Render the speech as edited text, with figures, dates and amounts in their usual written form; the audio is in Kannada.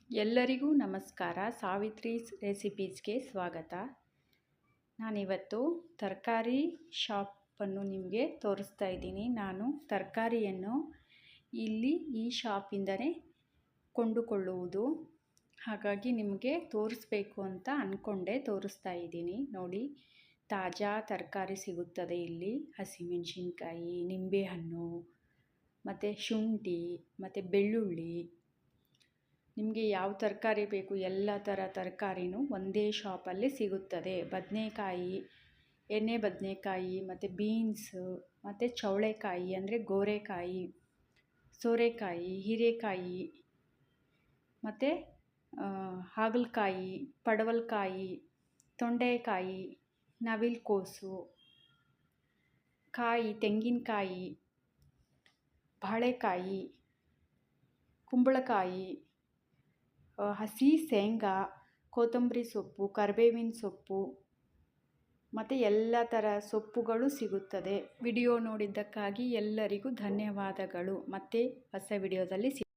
ಎಲ್ಲರಿಗೂ ನಮಸ್ಕಾರ. ಸಾವಿತ್ರೀಸ್ ರೆಸಿಪೀಸ್ಗೆ ಸ್ವಾಗತ. ನಾನಿವತ್ತು ತರಕಾರಿ ಶಾಪನ್ನು ನಿಮಗೆ ತೋರಿಸ್ತಾ ಇದ್ದೀನಿ. ನಾನು ತರಕಾರಿಯನ್ನು ಇಲ್ಲಿ ಈ ಶಾಪಿಂದನೇ ಕೊಂಡುಕೊಳ್ಳುವುದು, ಹಾಗಾಗಿ ನಿಮಗೆ ತೋರಿಸ್ಬೇಕು ಅಂತ ಅಂದ್ಕೊಂಡೆ ತೋರಿಸ್ತಾ ಇದ್ದೀನಿ. ನೋಡಿ, ತಾಜಾ ತರಕಾರಿ ಸಿಗುತ್ತದೆ ಇಲ್ಲಿ. ಹಸಿಮೆಣಸಿನ್ಕಾಯಿ, ನಿಂಬೆಹಣ್ಣು ಮತ್ತು ಶುಂಠಿ ಮತ್ತು ಬೆಳ್ಳುಳ್ಳಿ, ನಿಮಗೆ ಯಾವ ತರಕಾರಿ ಬೇಕು ಎಲ್ಲ ಥರ ತರಕಾರಿನೂ ಒಂದೇ ಶಾಪಲ್ಲಿ ಸಿಗುತ್ತದೆ. ಬದನೆಕಾಯಿ, ಎಣ್ಣೆ ಬದನೆಕಾಯಿ ಮತ್ತು ಬೀನ್ಸು ಮತ್ತು ಚೌಳೆಕಾಯಿ ಅಂದರೆ ಗೋರೆಕಾಯಿ, ಸೋರೆಕಾಯಿ, ಹೀರೆಕಾಯಿ ಮತ್ತು ಹಾಗಲಕಾಯಿ, ಪಡವಲಕಾಯಿ, ತೊಂಡೆಕಾಯಿ, ನವಿಲುಕೋಸು, ಕಾಯಿ, ತೆಂಗಿನಕಾಯಿ, ಬಾಳೆಕಾಯಿ, ಕುಂಬಳಕಾಯಿ, ಹಸಿ ಶೇಂಗಾ, ಕೊತ್ತಂಬರಿ ಸೊಪ್ಪು, ಕರಿಬೇವಿನ ಸೊಪ್ಪು ಮತ್ತು ಎಲ್ಲ ಥರ ಸೊಪ್ಪುಗಳು ಸಿಗುತ್ತದೆ. ವಿಡಿಯೋ ನೋಡಿದ್ದಕ್ಕಾಗಿ ಎಲ್ಲರಿಗೂ ಧನ್ಯವಾದಗಳು. ಮತ್ತೆ ಹೊಸ ವಿಡಿಯೋದಲ್ಲಿ